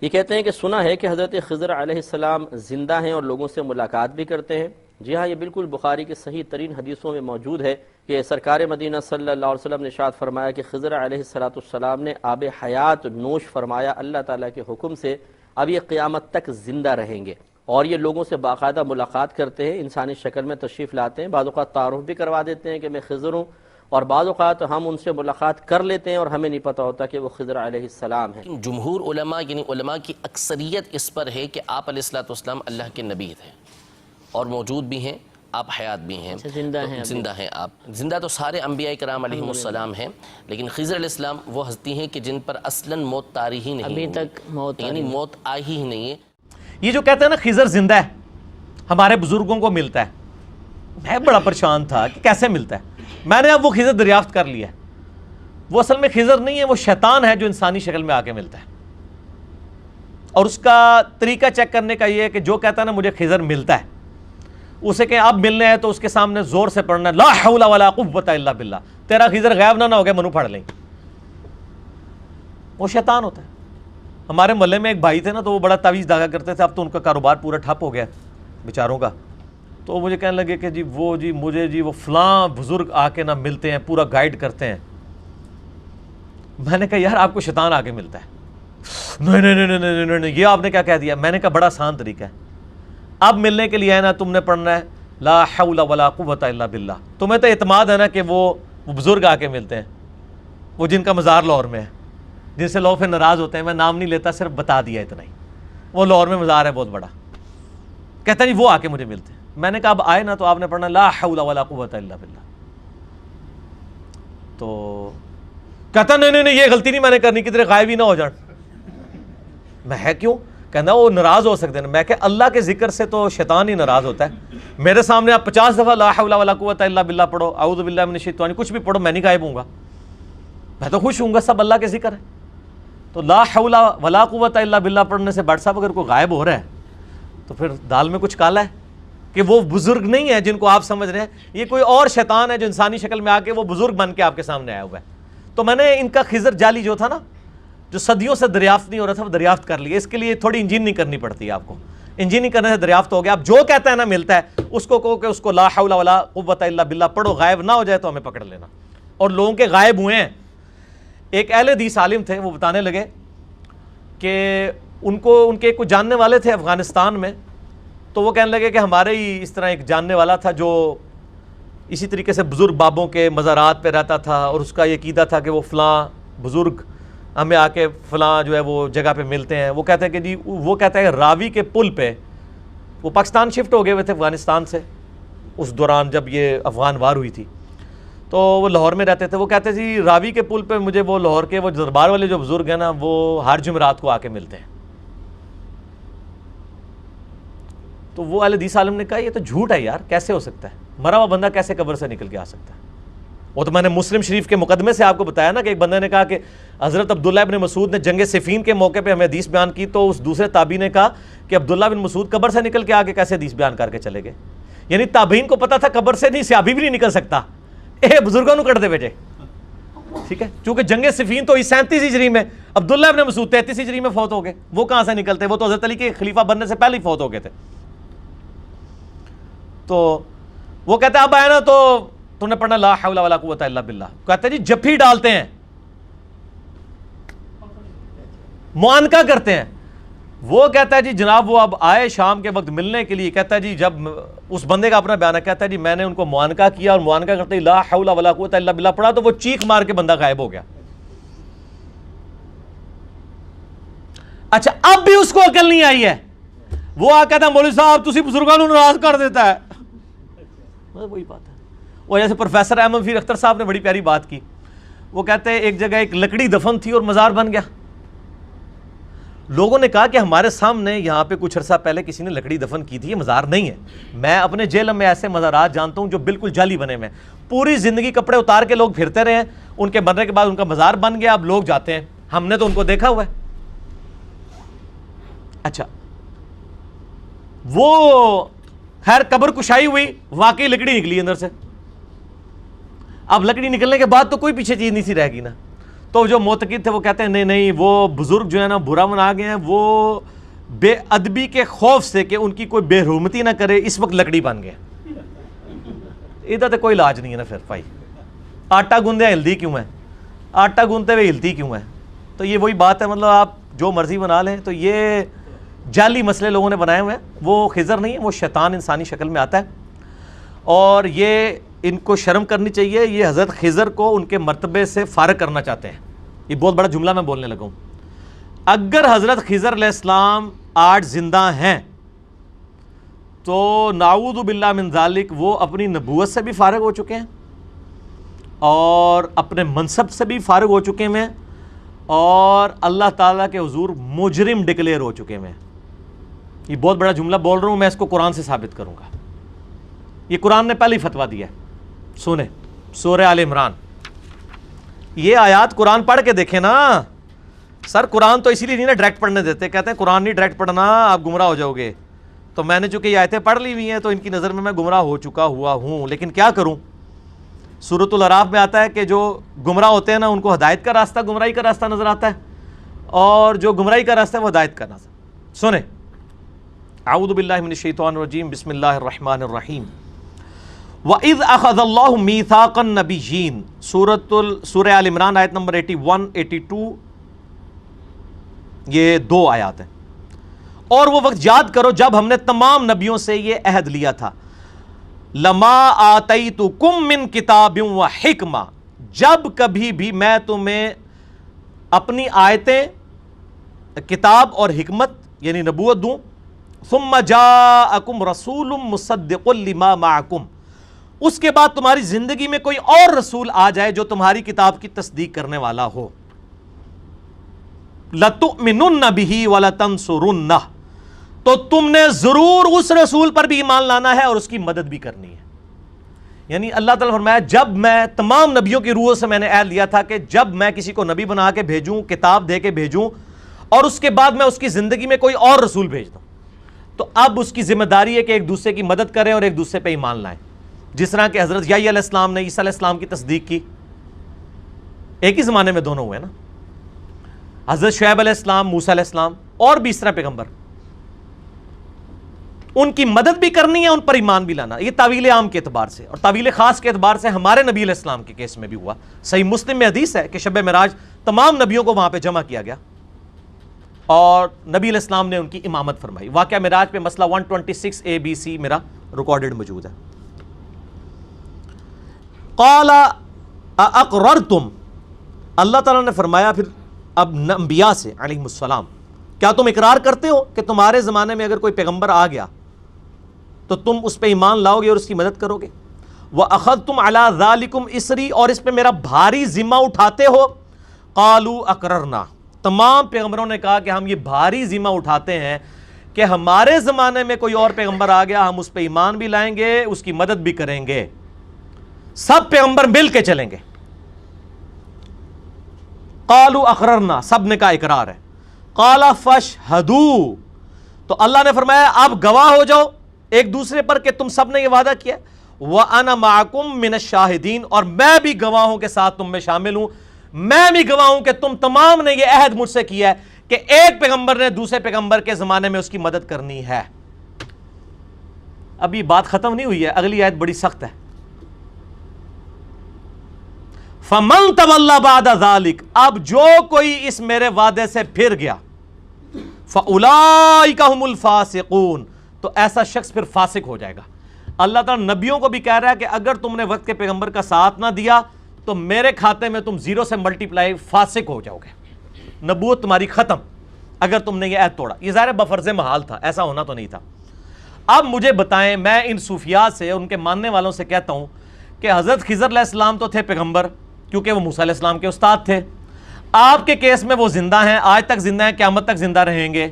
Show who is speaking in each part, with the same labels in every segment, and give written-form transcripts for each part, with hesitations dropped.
Speaker 1: یہ کہتے ہیں کہ سنا ہے کہ حضرت خضر علیہ السلام زندہ ہیں اور لوگوں سے ملاقات بھی کرتے ہیں۔ جی ہاں، یہ بالکل بخاری کی صحیح ترین حدیثوں میں موجود ہے کہ سرکار مدینہ صلی اللہ علیہ وسلم نے ارشاد فرمایا کہ خضر علیہ السلام نے آب حیات نوش فرمایا اللہ تعالیٰ کے حکم سے، اب یہ قیامت تک زندہ رہیں گے، اور یہ لوگوں سے باقاعدہ ملاقات کرتے ہیں، انسانی شکل میں تشریف لاتے ہیں، بعض اوقات تعارف بھی کروا دیتے ہیں کہ میں خضر ہوں، اور بعض اوقات ہم ان سے ملاقات کر لیتے ہیں اور ہمیں نہیں پتہ ہوتا کہ وہ خضر علیہ السلام ہیں۔
Speaker 2: جمہور علماء یعنی علماء کی اکثریت اس پر ہے کہ آپ علیہ السلام اللہ کے نبی تھے اور موجود بھی ہیں، آپ حیات بھی ہیں، زندہ ہیں آپ، زندہ تو سارے انبیاء کرام علیہم السلام ہیں، لیکن خضر علیہ السلام وہ ہستی ہیں کہ جن پر اصلاً موت طاری ہی نہیں،
Speaker 3: ابھی تک موت
Speaker 2: یعنی موت آئی ہی نہیں ہے۔
Speaker 4: یہ جو کہتے ہیں نا خضر زندہ ہے، ہمارے بزرگوں کو ملتا ہے، میں بڑا پریشان تھا کہ کیسے ملتا ہے۔ میں نے اب وہ خضر دریافت کر لیا ہے، وہ اصل میں خضر نہیں ہے، وہ شیطان ہے جو انسانی شکل میں آ کے ملتا ہے، اور اس کا طریقہ چیک کرنے کا یہ ہے کہ جو کہتا ہے نا مجھے خضر ملتا ہے، اسے کہ اب ملنے ہے تو اس کے سامنے زور سے پڑھنا لا حول ولا قوت الا باللہ، تیرا خضر غائب نہ ہو گیا منو پڑھ لیں، وہ شیطان ہوتا ہے۔ ہمارے محلے میں ایک بھائی تھے نا، تو وہ بڑا تعویذ داغا کرتے تھے، اب تو ان کا کاروبار پورا ٹھپ ہو گیا بیچاروں کا، تو مجھے کہنے لگے کہ مجھے وہ فلاں بزرگ آ کے نہ ملتے ہیں، پورا گائیڈ کرتے ہیں۔ میں نے کہا یار آپ کو شیطان آ کے ملتا ہے۔ نہیں، یہ آپ نے کیا کہہ دیا؟ میں نے کہا بڑا آسان طریقہ ہے، اب ملنے کے لیے ہے نا تم نے پڑھنا ہے لا حول ولا قوت الا باللہ۔ تمہیں تو اعتماد ہے نا کہ وہ بزرگ آ کے ملتے ہیں، وہ جن کا مزار لاہور میں ہے، جن سے لوگ پھر ناراض ہوتے ہیں، میں نام نہیں لیتا، صرف بتا دیا اتنا ہی، وہ لاہور میں مزار ہے بہت بڑا، کہتا نہیں وہ آ کے مجھے ملتے ہیں۔ میں نے کہا اب آئے نا تو آپ نے پڑھنا لا حول ولا قوت الا باللہ، تو کہتا نہیں یہ غلطی نہیں میں نے کرنی، کدھر غائب ہی نہ ہو جان۔ میں ہے کیوں؟ کہنا وہ ناراض ہو سکتے ہیں۔ میں کہ اللہ کے ذکر سے تو شیطان ہی ناراض ہوتا ہے۔ میرے سامنے آپ 50 دفعہ لا حول ولا قوت الا باللہ پڑھو، اعوذ باللہ من الشیطان، کچھ بھی پڑھو، میں نہیں غائب ہوں گا، میں تو خوش ہوں گا، سب اللہ کے ذکر ہے۔ تو لا حول ولا قوت الا باللہ پڑھنے سے بٹ صاحب اگر کوئی غائب ہو رہا ہے تو پھر دال میں کچھ کالا ہے، کہ وہ بزرگ نہیں ہے جن کو آپ سمجھ رہے ہیں، یہ کوئی اور شیطان ہے جو انسانی شکل میں آ کے وہ بزرگ بن کے آپ کے سامنے آیا ہوا ہے۔ تو میں نے ان کا خضر جعلی جو تھا نا، جو صدیوں سے دریافت نہیں ہو رہا تھا، وہ دریافت کر لیا۔ اس کے لیے تھوڑی انجین نہیں کرنی پڑتی ہے آپ کو، انجین نہیں کرنے سے دریافت ہو گیا۔ اب جو کہتا ہے نا ملتا ہے، اس کو کہو کہ اس کو لا حول ولا قوت الا باللہ پڑھو، غائب نہ ہو جائے تو ہمیں پکڑ لینا۔ اور لوگوں کے غائب ہوئے ہیں، ایک اہل حدیث عالم تھے، وہ بتانے لگے کہ ان کے کوئی جاننے والے تھے افغانستان میں، تو وہ کہنے لگے کہ ہمارے ہی اس طرح ایک جاننے والا تھا جو اسی طریقے سے بزرگ بابوں کے مزارات پہ رہتا تھا، اور اس کا یہ عقیدہ تھا کہ وہ فلاں بزرگ ہمیں آ کے فلاں جو ہے وہ جگہ پہ ملتے ہیں۔ وہ کہتے ہیں کہ جی، وہ کہتا ہے راوی کے پل پہ، وہ پاکستان شفٹ ہو گئے ہوئے تھے افغانستان سے اس دوران جب یہ افغان وار ہوئی تھی، تو وہ لاہور میں رہتے تھے۔ وہ کہتے جی راوی کے پل پہ مجھے وہ لاہور کے وہ دربار والے جو بزرگ ہیں نا، وہ ہر جمعرات کو آ کے ملتے ہیں۔ تو وہ اہل حدیث عالم نے کہا یہ تو جھوٹ ہے یار، کیسے ہو سکتا ہے؟ مرا ہوا بندہ کیسے قبر سے نکل کے آ سکتا ہے؟ وہ تو میں نے مسلم شریف کے مقدمے سے آپ کو بتایا نا کہ ایک بندے نے کہا کہ حضرت عبداللہ ابن مسعود نے جنگ صفین کے موقع پہ ہمیں حدیث بیان کی، تو اس دوسرے تابعی نے کہا کہ عبداللہ بن مسعود قبر سے نکل کے آگے کیسے حدیث بیان کر کے چلے گئے؟ یعنی تابعین کو پتا تھا قبر سے نہیں صحابی بھی نہیں نکل سکتا، بزرگوں کو کٹ دے بیٹے، ٹھیک ہے؟ چونکہ جنگ صفین تو 37 ہجری میں، عبداللہ ابن مسعود 33 ہجری میں فوت ہو گئے، وہ کہاں سے نکلتے؟ وہ تو حضرت علی کے خلیفہ بننے سے پہلے ہی فوت ہو گئے تھے۔ تو وہ کہتے ہیں اب آئے نا تو تم نے پڑھنا لا حول ولا قوت الا باللہ، کہتے ہیں جی جفی ڈالتے ہیں، معانقہ کرتے ہیں۔ وہ کہتا ہے جی جناب وہ اب آئے شام کے وقت ملنے کے لیے، کہتا ہے جی جب اس بندے کا اپنا بیان ہے، کہتا ہے جی میں نے ان کو معانقہ کیا، اور معانقہ کرتے ہی لا حول ولا قوت الا باللہ پڑھا تو وہ چیخ مار کے بندہ غائب ہو گیا۔ اچھا اب بھی اس کو عقل نہیں آئی ہے، وہ آ کہتا مولوی صاحب تسی بزرگوں کو ناراض کر دیتا ہے۔ وہی بات ہے، وہ جیسے پروفیسر احمد فیر اختر صاحب نے بڑی پیاری بات کی، وہ کہتے ہیں ایک جگہ ایک لکڑی دفن تھی اور مزار بن گیا۔ لوگوں نے کہا کہ ہمارے سامنے یہاں پہ کچھ عرصہ پہلے کسی نے لکڑی دفن کی تھی، یہ مزار نہیں ہے۔ میں اپنے جیل میں ایسے مزارات جانتا ہوں جو بالکل جعلی بنے ہوئے ہیں، پوری زندگی کپڑے اتار کے لوگ پھرتے رہے ہیں، ان کے مرنے کے بعد ان کا مزار بن گیا، اب لوگ جاتے ہیں، ہم نے تو ان کو دیکھا ہوا ہے۔ اچھا وہ خیر قبر کشائی ہوئی، واقعی لکڑی نکلی اندر سے، اب لکڑی نکلنے کے بعد تو کوئی پیچھے چیز نہیں سی رہ گی نا، تو جو معتقد تھے وہ کہتے ہیں نہیں نہیں وہ بزرگ جو ہے نا برا منا گئے ہیں، وہ بے ادبی کے خوف سے کہ ان کی کوئی بے حرمتی نہ کرے اس وقت لکڑی بن گئے. ادھر تو کوئی علاج نہیں ہے نا پھر بھائی. آٹا گوندے ہلدی کیوں ہے؟ آٹا گوندتے ہوئے ہلتی کیوں ہے؟ تو یہ وہی بات ہے، مطلب آپ جو مرضی بنا لیں. تو یہ جعلی مسئلے لوگوں نے بنائے ہوئے ہیں. وہ خضر نہیں ہے، وہ شیطان انسانی شکل میں آتا ہے، اور یہ ان کو شرم کرنی چاہیے. یہ حضرت خضر کو ان کے مرتبے سے فارغ کرنا چاہتے ہیں. یہ بہت بڑا جملہ میں بولنے لگا ہوں. اگر حضرت خضر علیہ السلام آج زندہ ہیں تو نعوذ باللہ من ذالک وہ اپنی نبوت سے بھی فارغ ہو چکے ہیں اور اپنے منصب سے بھی فارغ ہو چکے ہیں اور اللہ تعالیٰ کے حضور مجرم ڈکلیئر ہو چکے ہیں. یہ بہت بڑا جملہ بول رہا ہوں میں، اس کو قرآن سے ثابت کروں گا. یہ قرآن نے پہلے ہی فتویٰ دیا ہے. سنیں سورہ آل عمران. یہ آیات قرآن پڑھ کے دیکھیں نا. سر قرآن تو اسی لیے نہیں نا ڈائریکٹ پڑھنے دیتے، کہتے ہیں قرآن نہیں ڈائریکٹ پڑھنا آپ گمراہ ہو جاؤ گے. تو میں نے چونکہ یہ آیتیں پڑھ لی ہوئی ہیں تو ان کی نظر میں گمراہ ہو چکا ہوا ہوں، لیکن کیا کروں. سورۃ الاعراف میں آتا ہے کہ جو گمراہ ہوتے ہیں نا ان کو ہدایت کا راستہ گمراہی کا راستہ نظر آتا ہے، اور جو گمراہی کا راستہ ہے وہ ہدایت کا راستہ. سنیں اعوذ باللہ من الشیطان الرجیم بسم اللہ الرحمن الرحیم. وَإِذْ أَخَذَ اللَّهُ مِيثَاقَ النَّبِيِّينَ سورہ آل عمران آیت نمبر 81 82 یہ دو آیات ہیں. اور وہ وقت یاد کرو جب ہم نے تمام نبیوں سے یہ عہد لیا تھا لما آتیتکم من کتاب و حکمہ، جب کبھی بھی میں تمہیں اپنی آیتیں کتاب اور حکمت یعنی نبوت دوں. ثم جاءکم رسول مصدق لما معکم، اس کے بعد تمہاری زندگی میں کوئی اور رسول آ جائے جو تمہاری کتاب کی تصدیق کرنے والا ہو. لَتُؤْمِنُنَّ بِهِ وَلَتَنْصُرُنَّهُ، تو تم نے ضرور اس رسول پر بھی ایمان لانا ہے اور اس کی مدد بھی کرنی ہے. یعنی اللہ تعالیٰ فرمایا جب میں تمام نبیوں کی روحوں سے میں نے عہد لیا تھا کہ جب میں کسی کو نبی بنا کے بھیجوں، کتاب دے کے بھیجوں، اور اس کے بعد میں اس کی زندگی میں کوئی اور رسول بھیج دوں، تو اب اس کی ذمہ داری ہے کہ ایک دوسرے کی مدد کریں اور ایک دوسرے پہ ایمان لائیں. جس طرح کہ حضرت یحییٰ علیہ السلام نے عیسیٰ علیہ السلام کی تصدیق کی. ایک ہی زمانے میں دونوں ہوئے نا. حضرت شعیب علیہ السلام، موسیٰ علیہ السلام اور بھی اس طرح پیغمبر، ان کی مدد بھی کرنی ہے، ان پر ایمان بھی لانا. یہ تعویل عام کے اعتبار سے، اور تعویل خاص کے اعتبار سے ہمارے نبی علیہ السلام کے کیس میں بھی ہوا. صحیح مسلم میں حدیث ہے کہ شب معراج تمام نبیوں کو وہاں پہ جمع کیا گیا اور نبی علیہ السلام نے ان کی امامت فرمائی. واقعہ معراج پہ مسئلہ 126 ABC میرا ریکارڈڈ موجود ہے. قال اقررتم، اللہ تعالیٰ نے فرمایا پھر اب انبیاء سے علیہ السلام، کیا تم اقرار کرتے ہو کہ تمہارے زمانے میں اگر کوئی پیغمبر آ گیا تو تم اس پہ ایمان لاؤ گے اور اس کی مدد کرو گے. وَأَخَذْتُمْ عَلَىٰ ذَلِكُمْ إِصْرِي، اور اس پہ میرا بھاری ذمہ اٹھاتے ہو. قَالُوا أَقْرَرْنَا، تمام پیغمبروں نے کہا کہ ہم یہ بھاری ذمہ اٹھاتے ہیں کہ ہمارے زمانے میں کوئی اور پیغمبر آ گیا ہم اس پہ ایمان بھی لائیں گے، اس کی مدد بھی کریں گے. سب پیغمبر مل کے چلیں گے. قالوا اقررنا، سب نے کہا اقرار ہے. قال فاشهدوا، تو اللہ نے فرمایا اب گواہ ہو جاؤ ایک دوسرے پر کہ تم سب نے یہ وعدہ کیا. وانا معکم من الشاہدین، اور میں بھی گواہوں کے ساتھ تم میں شامل ہوں. میں بھی گواہ ہوں کہ تم تمام نے یہ عہد مجھ سے کیا ہے کہ ایک پیغمبر نے دوسرے پیغمبر کے زمانے میں اس کی مدد کرنی ہے. ابھی بات ختم نہیں ہوئی ہے، اگلی آیت بڑی سخت ہے. فَمَن تَوَلَّى بَعْدَ ذَلِكَ، اب جو کوئی اس میرے وعدے سے پھر گیا، فَأُولَئِكَ هُمُ الْفَاسِقُونَ، تو ایسا شخص پھر فاسق ہو جائے گا. اللہ تعالیٰ نبیوں کو بھی کہہ رہا ہے کہ اگر تم نے وقت کے پیغمبر کا ساتھ نہ دیا تو میرے کھاتے میں تم 0 سے ملٹیپلائی فاسق ہو جاؤ گے. نبوت تمہاری ختم اگر تم نے یہ عہد توڑا. یہ ظاہر بفرض محال تھا، ایسا ہونا تو نہیں تھا. اب مجھے بتائیں، میں ان صوفیاء سے، ان کے ماننے والوں سے کہتا ہوں کہ حضرت خضر علیہ السلام تو تھے پیغمبر کیونکہ وہ موسیٰ علیہ السلام کے استاد تھے. آپ کے کیس میں وہ زندہ ہیں، آج تک زندہ ہیں، قیامت تک زندہ رہیں گے.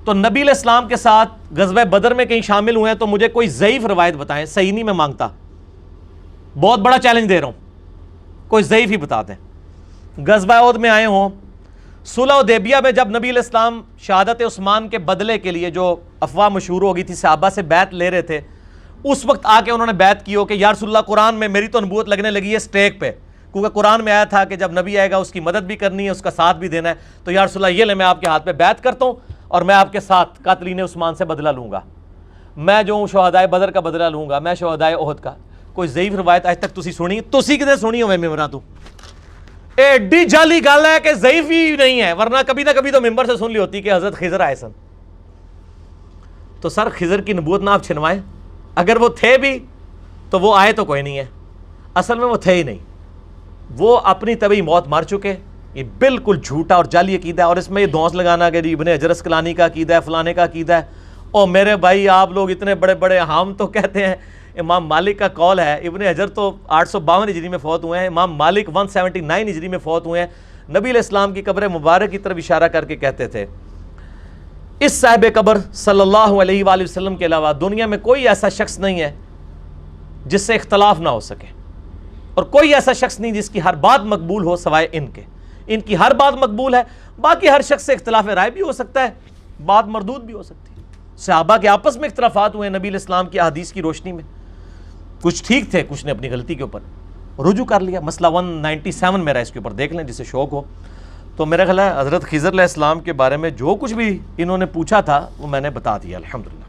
Speaker 4: تو نبی علیہ السلام کے ساتھ غزوہ بدر میں کہیں شامل ہوئے ہیں تو مجھے کوئی ضعیف روایت بتائیں. صحیح نہیں میں مانگتا، بہت بڑا چیلنج دے رہا ہوں، کوئی ضعیف ہی بتا دیں. غزوہ احد میں آئے ہوں، صلح حدیبیہ میں جب نبی علیہ السلام شہادت عثمان کے بدلے کے لیے جو افواہ مشہور ہو گئی تھی، صحابہ سے بیعت لے رہے تھے، اس وقت آ کے انہوں نے بیعت کی ہو کہ یا رسول اللہ قرآن میں میری تو نبوت لگنے لگی ہے سٹیک پہ، کیونکہ قرآن میں آیا تھا کہ جب نبی آئے گا اس کی مدد بھی کرنی ہے، اس کا ساتھ بھی دینا ہے، تو یا رسول اللہ یہ لے میں آپ کے ہاتھ پہ بیعت کرتا ہوں اور میں آپ کے ساتھ قاتلین عثمان سے بدلہ لوں گا، میں جو ہوں شہدائے بدر کا بدلہ لوں گا، میں شہدائے احد کا۔ کوئی ضعیف روایت آج تک تسی سنی؟ تسی کدے سنی ہوئے ممبراں تو؟ ایڈی جعلی گل ہے کہ ضعیف ہی نہیں ہے، ورنہ کبھی نہ کبھی تو ممبر سے سن لی ہوتی کہ حضرت خضر آئے سن۔ تو سر خضر کی نبوت نہ آپ چھنوائیں، اگر وہ تھے بھی تو وہ آئے تو کوئی نہیں ہے، اصل میں وہ تھے ہی نہیں، وہ اپنی طبعی موت مار چکے۔ یہ بالکل جھوٹا اور جعلی عقیدہ ہے، اور اس میں یہ دھونس لگانا کہ جی ابن حجر اسقلانی کا عقیدہ ہے، فلانے کا عقیدہ ہے۔ اور میرے بھائی آپ لوگ اتنے بڑے بڑے، ہم تو کہتے ہیں امام مالک کا قول ہے، ابن حجر تو 852 ہجری میں فوت ہوئے ہیں، امام مالک 179 ہجری میں فوت ہوئے ہیں، نبی علیہ السلام کی قبر مبارک کی طرف اشارہ کر کے کہتے تھے اس صاحب قبر صلی اللہ علیہ وآلہ وسلم کے علاوہ دنیا میں کوئی ایسا شخص نہیں ہے جس سے اختلاف نہ ہو سکے، اور کوئی ایسا شخص نہیں جس کی ہر بات مقبول ہو سوائے ان کے، ان کی ہر بات مقبول ہے، باقی ہر شخص سے اختلاف رائے بھی ہو سکتا ہے، بات مردود بھی ہو سکتی ہے۔ صحابہ کے آپس میں اختلافات ہوئے نبی علیہ السلام کی احادیث کی روشنی میں، کچھ ٹھیک تھے، کچھ نے اپنی غلطی کے اوپر رجوع کر لیا۔ مسئلہ 197 میرا اس کے اوپر دیکھ لیں جسے شوق ہو۔ تو میرا خیال ہے حضرت خضر علیہ السلام کے بارے میں جو کچھ بھی انہوں نے پوچھا تھا وہ میں نے بتا دیا الحمدللہ۔